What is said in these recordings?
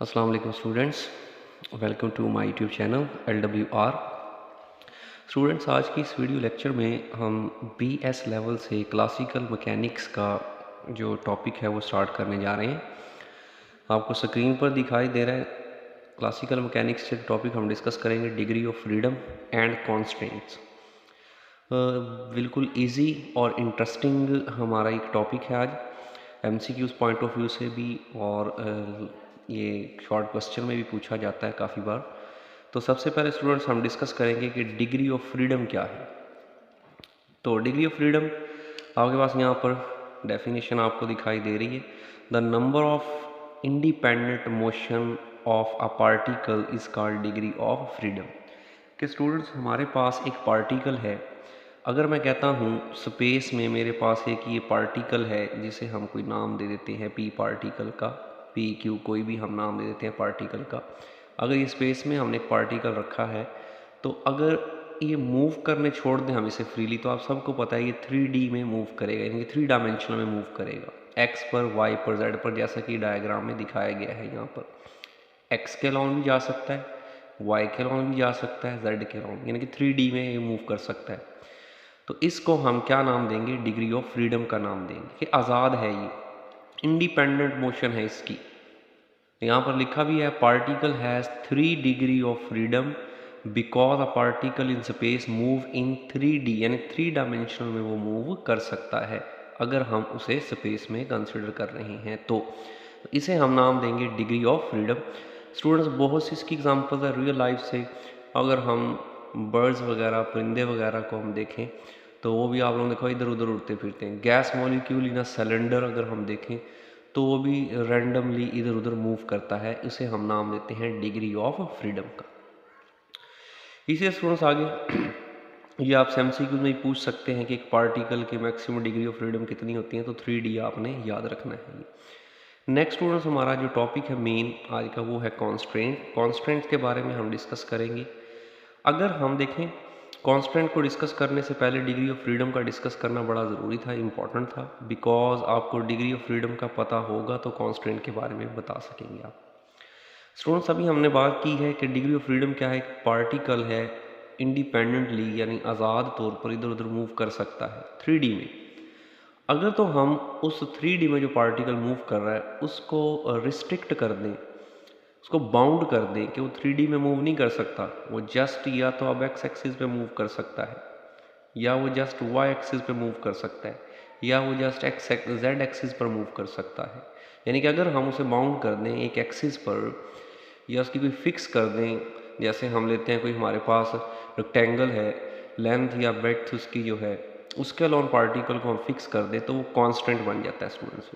अस्सलाम वालेकुम students, welcome to my YouTube channel LWR। Students, आज की इस वीडियो लेक्चर में हम BS लेवल से क्लासिकल मैकेनिक्स का जो टॉपिक है वो स्टार्ट करने जा रहे हैं। आपको स्क्रीन पर दिखाई दे रहा है क्लासिकल मैकेनिक्स से टॉपिक हम डिस्कस करेंगे degree of freedom and constraints. बिल्कुल इजी और इंटरेस्टिंग हमारा एक टॉपिक है आज, MCQs पॉइंट ऑफ व्यू से भी और ये शॉर्ट क्वेश्चन में भी पूछा जाता है काफ़ी बार। तो सबसे पहले स्टूडेंट्स हम डिस्कस करेंगे कि डिग्री ऑफ फ्रीडम क्या है। तो डिग्री ऑफ फ्रीडम आपके पास यहाँ पर डेफिनेशन आपको दिखाई दे रही है। The number of independent motion of a particle is called degree of freedom. कि स्टूडेंट्स हमारे पास एक पार्टिकल है, अगर मैं कहता हूँ स्पेस में मेरे पास एक ये पार्टिकल है जिसे हम कोई नाम दे देते हैं P पार्टिकल का, PQ कोई भी हम नाम दे देते हैं पार्टिकल का। अगर ये स्पेस में हमने एक पार्टिकल रखा है तो अगर ये मूव करने छोड़ दें हम इसे फ्रीली, तो आप सबको पता है ये 3D में मूव करेगा, यानी 3 डायमेंशनल में मूव करेगा, X पर, Y पर, Z पर, जैसा कि डायग्राम में दिखाया गया है। यहाँ पर X के अलॉन्ग भी जा सकता है, Y के अलॉन्ग भी जा सकता है, Z के अलॉन्ग, यानी कि 3D में ये मूव कर सकता है। तो इसको हम क्या नाम देंगे? डिग्री ऑफ फ्रीडम का नाम देंगे कि आज़ाद है, ये इंडिपेंडेंट मोशन है इसकी। यहाँ पर लिखा भी है particle has 3 degree of freedom because a particle in space move in 3D, यानी 3 डायमेंशनल में वो मूव कर सकता है अगर हम उसे स्पेस में कंसिडर कर रहे हैं। तो इसे हम नाम देंगे डिग्री ऑफ फ्रीडम। स्टूडेंट्स, बहुत सी इसकी एग्जांपल्स है रियल लाइफ से। अगर हम बर्ड्स वगैरह, परिंदे वगैरह को हम देखें तो वो भी आप लोगों ने देखा इधर उधर उड़ते फिरते हैं। Gas molecule in a cylinder अगर हम देखें तो वो भी रैंडमली इधर उधर मूव करता है, इसे हम नाम देते हैं डिग्री ऑफ फ्रीडम का। इसी स्टूडेंट्स आगे ये आप MCQ में ही पूछ सकते हैं कि एक पार्टिकल की मैक्सिमम डिग्री ऑफ फ्रीडम कितनी होती है, तो 3D आपने याद रखना है। नेक्स्ट स्टूडेंट्स, हमारा जो टॉपिक है मेन आज का वो है कॉन्स्ट्रेंट। कॉन्स्ट्रेंट के बारे में हम डिस्कस करेंगे। अगर हम देखें कॉन्स्ट्रेंट को डिस्कस करने से पहले डिग्री ऑफ फ्रीडम का डिस्कस करना बड़ा ज़रूरी था, इम्पॉर्टेंट था, बिकॉज आपको डिग्री ऑफ फ्रीडम का पता होगा तो कॉन्स्ट्रेंट के बारे में बता सकेंगे आप। स्टूडेंट्स, अभी हमने बात की है कि डिग्री ऑफ फ्रीडम क्या है। एक पार्टिकल है इंडिपेंडेंटली यानी आज़ाद तौर पर इधर उधर मूव कर सकता है 3D में। अगर तो हम उस 3D में जो पार्टिकल मूव कर रहा है उसको रिस्ट्रिक्ट कर दें, उसको बाउंड कर दें कि वो 3D में मूव नहीं कर सकता, वो जस्ट या तो अब X एक्सिस पे मूव कर सकता है, या वो जस्ट Y एक्सिस पे मूव कर सकता है, या वो जस्ट Z एक्सिस पर मूव कर सकता है। यानी कि अगर हम उसे बाउंड कर दें एक एक्सिस पर या उसकी कोई फिक्स कर दें, जैसे हम लेते हैं कोई हमारे पास रेक्टेंगल है, लेंथ या ब्रेड्थ उसकी जो है उसके अलॉन पार्टिकल को हम फिक्स कर दें तो वो कांस्टेंट बन जाता है स्टूडेंट्स।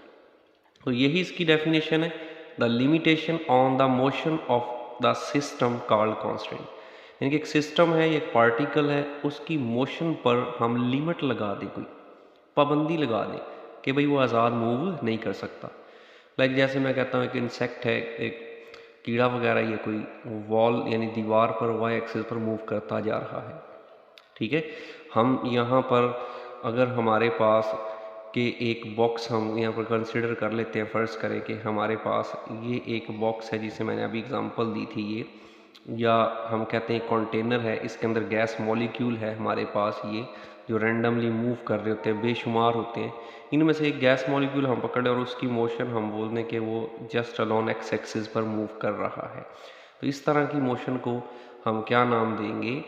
तो यही इसकी डेफिनेशन है, the limitation on the motion of the system called constant. यानी कि एक सिस्टम है, एक पार्टिकल है, उसकी मोशन पर हम लिमिट लगा दें, कोई पाबंदी लगा दें कि भाई वो आज़ाद मूव नहीं कर सकता। लाइक जैसे मैं कहता हूँ एक इंसेक्ट है, एक कीड़ा वगैरह, ये कोई वॉल यानी दीवार पर Y एक्सिस पर मूव करता जा रहा है, ठीक है। हम यहाँ पर अगर हमारे पास के एक बॉक्स हम यहाँ पर कंसिडर कर लेते हैं, फ़र्ज़ करें कि हमारे पास ये एक बॉक्स है जिसे मैंने अभी एग्जांपल दी थी ये, या हम कहते हैं कंटेनर है, इसके अंदर गैस मॉलिक्यूल है हमारे पास, ये जो रैंडमली मूव कर रहे होते हैं, बेशुमार होते हैं। इनमें से एक गैस मॉलिक्यूल हम पकड़े और उसकी मोशन हम बोल दें कि वो जस्ट अलॉन X एक्सिस पर मूव कर रहा है। तो इस तरह की मोशन को हम क्या नाम देंगे?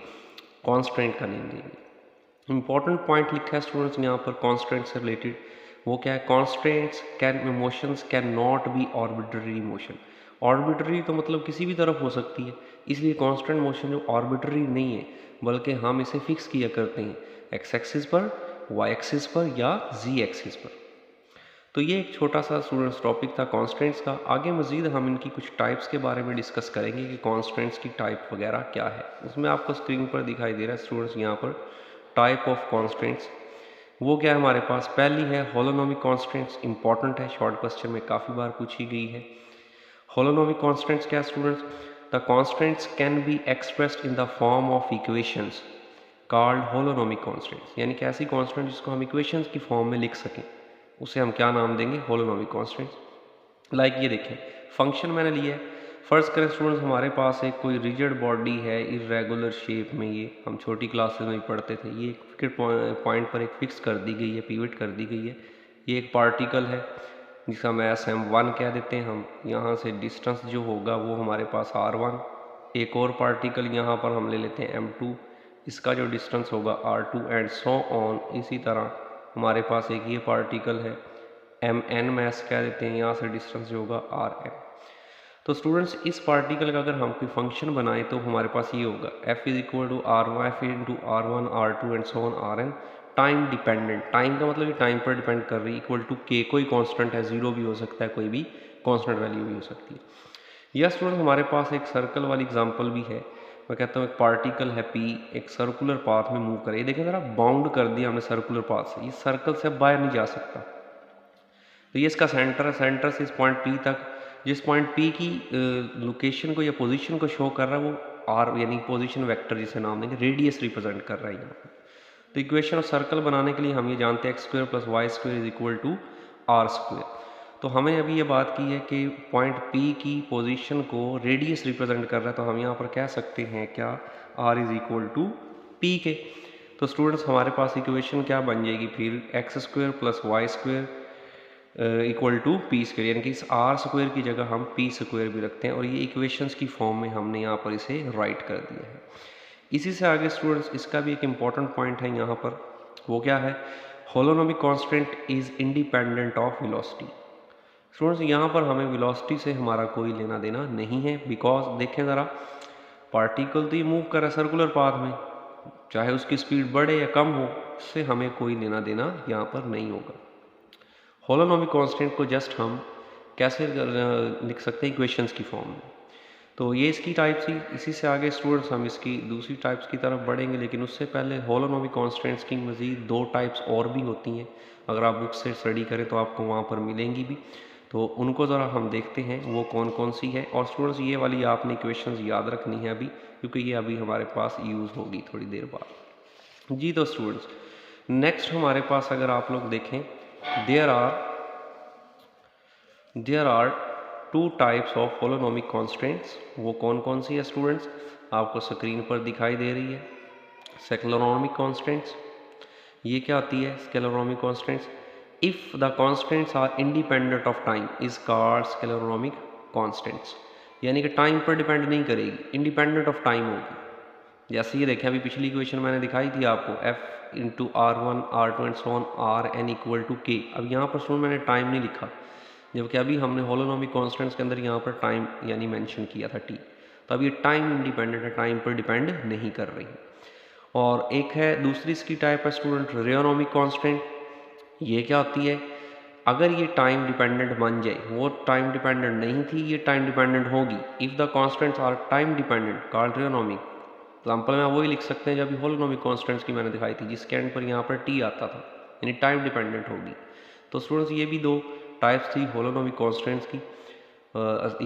कॉन्स्टेंट का नेम देंगे। इंपॉर्टेंट पॉइंट लिखा है स्टूडेंट्स यहाँ पर कॉन्स्टेंट से रिलेटेड, वो क्या है? Constants can motions can not B arbitrary motion. Arbitrary तो मतलब किसी भी तरफ हो सकती है, इसलिए कांस्टेंट मोशन जो ऑर्बिटरी नहीं है बल्कि हम इसे फिक्स किया करते हैं X एक्सिस पर, Y एक्सिस पर या Z एक्सिस पर। तो ये एक छोटा सा स्टूडेंट्स टॉपिक था कांस्टेंट्स का। आगे मजीद हम इनकी कुछ टाइप्स के बारे में डिस्कस करेंगे कि कांस्टेंट्स की टाइप वगैरह क्या है। उसमें आपको स्क्रीन पर दिखाई दे रहा है स्टूडेंट्स यहाँ पर टाइप ऑफ कांस्टेंट्स। वो क्या है हमारे पास? पहली है होलोनोमिक कांस्टेंट्स, इंपॉर्टेंट है, शॉर्ट क्वेश्चन में काफ़ी बार पूछी गई है। होलोनोमिक कांस्टेंट्स क्या students? The constants can be expressed in the form of equations called holonomic constants. यानी कि ऐसी कांस्टेंट जिसको हम इक्वेशंस की फॉर्म में लिख सकें उसे हम क्या नाम देंगे? Holonomic constants. लाइक ये देखें, फंक्शन मैंने लिया है, फर्स्ट करें स्टूडेंट्स, हमारे पास एक कोई रिजिड बॉडी है इरेगुलर शेप में, ये हम छोटी क्लासेस में ही पढ़ते थे, ये एक पॉइंट पर एक फिक्स कर दी गई है, पिवट कर दी गई है। ये एक पार्टिकल है जिसका मैस m1 कह देते हैं हम। यहाँ से डिस्टेंस जो होगा वो हमारे पास r1। एक और पार्टिकल यहाँ पर हम ले लेते हैं m2, इसका जो डिस्टेंस होगा r2 एंड सो ऑन। इसी तरह हमारे पास एक ये पार्टिकल है mn मैस कह देते हैं, यहाँ से डिस्टेंस जो होगा rn। तो स्टूडेंट्स इस पार्टिकल का अगर हम कोई फंक्शन बनाएं तो हमारे पास ये होगा f is equal to r1 r2 and so on rn। Time dependent, time का मतलब ये टाइम पर डिपेंड कर रही है, इक्वल टू k, कोई कांस्टेंट है, जीरो भी हो सकता है, कोई भी कांस्टेंट वैल्यू भी हो सकती है। यह स्टूडेंट हमारे पास एक सर्कल वाली एग्जांपल भी है। मैं कहता हूँ एक पार्टिकल है p, एक सर्कुलर पाथ में मूव करे। ये देखें ज़रा, बाउंड कर दिया हमने सर्कुलर पाथ से, ये सर्कल से बाहर नहीं जा सकता। तो ये इसका सेंटर है, सेंटर से इस पॉइंट p तक, जिस पॉइंट p की लोकेशन को या पोजीशन को शो कर रहा है वो r यानी पोजीशन वेक्टर जिसे नाम देंगे, रेडियस रिप्रेजेंट कर रहा है यहाँ पर। तो इक्वेशन ऑफ सर्कल बनाने के लिए हम ये जानते हैं x² + y² is equal to r²। तो हमें अभी ये बात की है कि पॉइंट P की पोजीशन को रेडियस रिप्रेजेंट कर रहा है, तो हम यहाँ पर कह सकते हैं क्या, r is equal to P के। तो स्टूडेंट्स हमारे पास इक्वेशन क्या बन जाएगी फिर, x² + y² equal to p², यानी कि इस r² की जगह हम p² भी रखते हैं, और ये इक्वेशंस की फॉर्म में हमने यहाँ पर इसे राइट कर दिया है। इसी से आगे स्टूडेंट्स इसका भी एक इम्पॉर्टेंट पॉइंट है यहाँ पर, वो क्या है, holonomic constant is independent of velocity. Students यहाँ पर हमें वेलोसिटी से हमारा कोई लेना देना नहीं है, बिकॉज देखें ज़रा, पार्टिकल तो ये मूव कर रहा है सर्कुलर पाथ में, चाहे उसकी स्पीड बढ़े या कम हो, उससे हमें कोई लेना देना यहाँ पर नहीं होगा। होलोनोमिक कांस्टेंट को जस्ट हम कैसे लिख सकते हैं, इक्वेशंस की फॉर्म में। तो ये इसकी टाइप थी। इसी से आगे स्टूडेंट्स हम इसकी दूसरी टाइप्स की तरफ बढ़ेंगे, लेकिन उससे पहले होलोनोमिक कांस्टेंट्स की मज़ीद 2 टाइप्स और भी होती हैं। अगर आप बुक से स्टडी करें तो आपको वहाँ पर मिलेंगी भी, तो उनको ज़रा हम देखते हैं वो कौन कौन सी है। और स्टूडेंट्स ये वाली आपने इक्वेशंस याद रखनी है अभी, क्योंकि ये अभी हमारे पास यूज़ होगी थोड़ी देर बाद जी। तो स्टूडेंट्स नेक्स्ट हमारे पास अगर आप लोग देखें, there are 2 types of holonomic constants. वो कौन कौन सी है स्टूडेंट्स, आपको स्क्रीन पर दिखाई दे रही है। स्केलेरोनोमिक कांस्टेंट्स, ये क्या आती है, scleronomic constants, if the constants are independent of time is called scleronomic constants. यानी कि टाइम पर डिपेंड नहीं करेगी, इंडिपेंडेंट ऑफ टाइम होगी। जैसे ये देखें, अभी पिछली इक्वेशन मैंने दिखाई थी आपको, f × r1 r2 and so on rn equal to k। अब यहाँ पर स्टूडेंट मैंने टाइम नहीं लिखा, जबकि अभी हमने होलोनोमिक कांस्टेंट्स के अंदर यहाँ पर टाइम यानी मेंशन किया था t। तो अब ये टाइम इंडिपेंडेंट है, टाइम पर डिपेंड नहीं कर रही। और एक है दूसरी इसकी टाइप है स्टूडेंट, रेयोनोमिक कांस्टेंट। ये क्या होती है, अगर ये टाइम डिपेंडेंट बन जाए, वो टाइम डिपेंडेंट नहीं थी, ये टाइम डिपेंडेंट होगी। If the constants are time dependent called rheonomic. Example में वही लिख सकते हैं जब होलोनोमिक कांस्टेंट्स की मैंने दिखाई थी, जिसके एंड पर यहाँ पर t आता था, यानी टाइम डिपेंडेंट होगी। तो स्टूडेंट्स ये भी 2 टाइप्स थी होलोनोमिक कांस्टेंट्स की,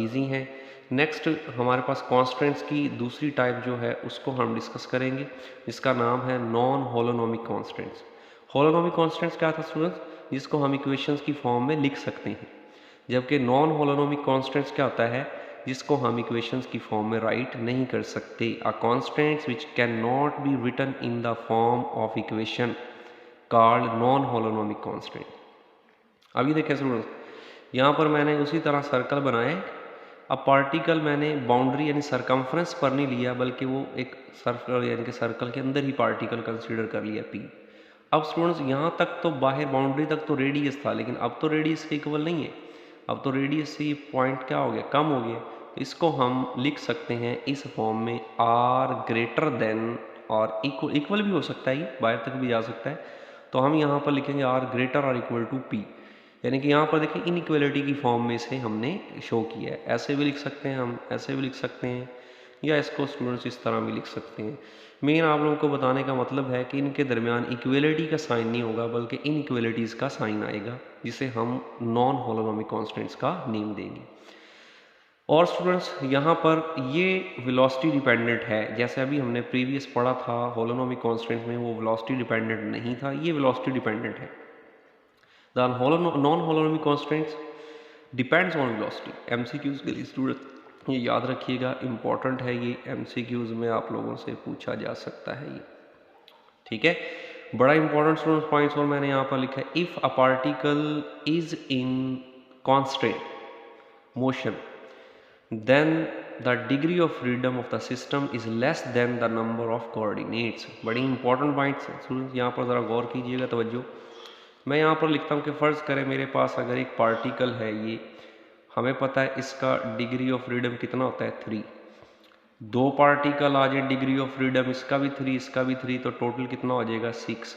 इजी हैं। नेक्स्ट हमारे पास कांस्टेंट्स की दूसरी टाइप जो है उसको हम डिस्कस करेंगे, जिसका नाम है non holonomic constants. Holonomic constants क्या था स्टूडेंट्स, जिसको हम इक्वेशंस की फॉर्म में लिख सकते हैं, जबकि नॉन होलोनोमिक कांस्टेंट्स क्या होता है, जिसको हम इक्वेशंस की फॉर्म में राइट नहीं कर सकते। A constants which can not be written in the form of equation called non holonomic constant. अभी देखें स्टूडेंट्स, यहाँ पर मैंने उसी तरह सर्कल बनाए। अब पार्टिकल मैंने बाउंड्री यानी सरकमफ्रेंस पर नहीं लिया, बल्कि वो एक सर्कल यानी कि सर्कल के अंदर ही पार्टिकल कंसीडर कर लिया p। अब स्टूडेंट्स यहाँ तक तो बाहर बाउंड्री तक तो रेडियस था, लेकिन अब तो रेडियस के इक्वल नहीं है, अब तो रेडियस से पॉइंट क्या हो गया, कम हो गया। तो इसको हम लिख सकते हैं इस फॉर्म में, r ग्रेटर देन और इक्वल भी हो सकता है, ये बाहर तक भी जा सकता है। तो हम यहाँ पर लिखेंगे r ग्रेटर और इक्वल टू p, यानी कि यहाँ पर देखिए इनइक्वलिटी की फॉर्म में से हमने शो किया है। ऐसे भी लिख सकते हैं हम, ऐसे भी लिख सकते हैं, या इसको स्टूडेंट्स इस तरह भी लिख सकते हैं। मेन आप लोगों को बताने का मतलब है कि इनके दरमियान इक्वलिटी का साइन नहीं होगा, बल्कि इनइक्वलिटीज़ का साइन आएगा, जिसे हम नॉन होलोनोमिक कांस्टेंट्स का नेम देंगे। और स्टूडेंट्स यहाँ पर ये वेलोसिटी डिपेंडेंट है, जैसे अभी हमने प्रीवियस पढ़ा था होलोनोमिक कांस्टेंट में वो वेलोसिटी डिपेंडेंट नहीं था, ये वेलोसिटी डिपेंडेंट है। The non holonomic constants depends on velocity. MCQs के लिए स्टूडेंट ये याद रखिएगा, इम्पॉर्टेंट है ये, MCQs में आप लोगों से पूछा जा सकता है ये, ठीक है। बड़ा इंपॉर्टेंट स्टूडेंट्स पॉइंट्स और मैंने यहाँ पर लिखा है, if a particle is in constant motion then the degree of freedom of the system is less than the number of coordinates। बड़ी इंपॉर्टेंट पॉइंट्स स्टूडेंट्स, यहाँ पर ज़रा गौर कीजिएगा, तवज्जो। मैं यहाँ पर लिखता हूँ कि फ़र्ज़ करें मेरे पास अगर एक पार्टिकल है, ये हमें पता है इसका डिग्री ऑफ फ्रीडम कितना होता है 3। 2 पार्टिकल आ जाए डिग्री ऑफ फ्रीडम, इसका भी 3 इसका भी 3, तो टोटल कितना हो जाएगा 6।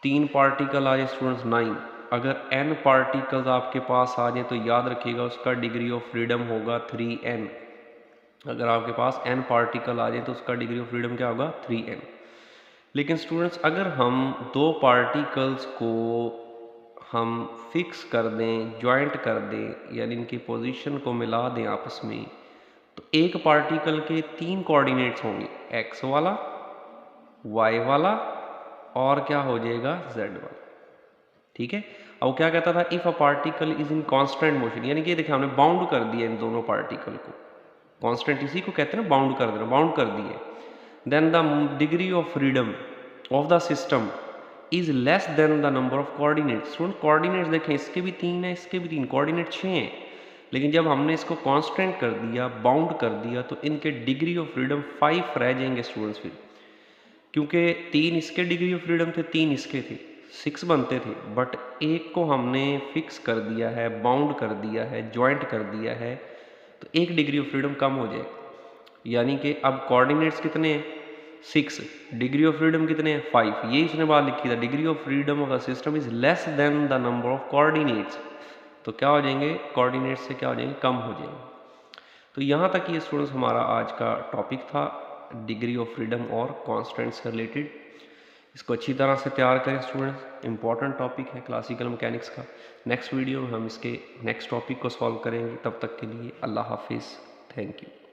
3 पार्टिकल आ जाए स्टूडेंट्स 9। अगर n पार्टिकल्स आपके पास आ जाए तो याद रखिएगा उसका डिग्री ऑफ फ्रीडम होगा 3n। अगर आपके पास n पार्टिकल आ जाए तो उसका डिग्री ऑफ फ्रीडम क्या होगा 3n। लेकिन स्टूडेंट्स अगर हम 2 पार्टिकल्स को हम फिक्स कर दें, ज्वाइंट कर दें, यानी इनकी पोजीशन को मिला दें आपस में, तो एक पार्टिकल के 3 कोऑर्डिनेट्स होंगे, x वाला, y वाला और क्या हो जाएगा z वाला, ठीक है। अब क्या कहता था, if a particle is in constant motion, यानी कि देखिए हमने बाउंड कर दिया इन दोनों पार्टिकल को, कांस्टेंट इसी को कहते हैं ना, बाउंड कर देना, बाउंड कर दिए। Then the degree of freedom of the system is less than the number of coordinates. Student coordinates देखें, इसके भी 3 है, इसके भी 3, कोऑर्डिनेट 6 हैं, लेकिन जब हमने इसको कांस्टेंट कर दिया, बाउंड कर दिया, तो इनके डिग्री ऑफ फ्रीडम 5 रह जाएंगे स्टूडेंट्स फिर, क्योंकि 3 इसके डिग्री ऑफ फ्रीडम थे, 3 इसके थे, 6 बनते थे। बट एक को हमने फिक्स कर दिया है, बाउंड कर दिया है, ज्वाइंट कर दिया है, तो एक डिग्री ऑफ फ्रीडम कम हो जाएगा। यानी कि अब कोऑर्डिनेट्स कितने हैं 6, डिग्री ऑफ फ्रीडम कितने हैं 5। ये इसने बात लिखी था, degree of freedom of the system is less than the number of coordinates. तो क्या हो जाएंगे, कोऑर्डिनेट्स से क्या हो जाएंगे, कम हो जाएंगे। तो यहाँ तक ये स्टूडेंट्स हमारा आज का टॉपिक था, डिग्री ऑफ फ्रीडम और कॉन्स्टेंट से रिलेटेड। इसको अच्छी तरह से तैयार करें स्टूडेंट्स, इंपॉर्टेंट टॉपिक है क्लासिकल मैकेनिक्स का। नेक्स्ट वीडियो में हम इसके नेक्स्ट टॉपिक को सॉल्व करेंगे, तब तक के लिए अल्लाह हाफिज़, थैंक यू।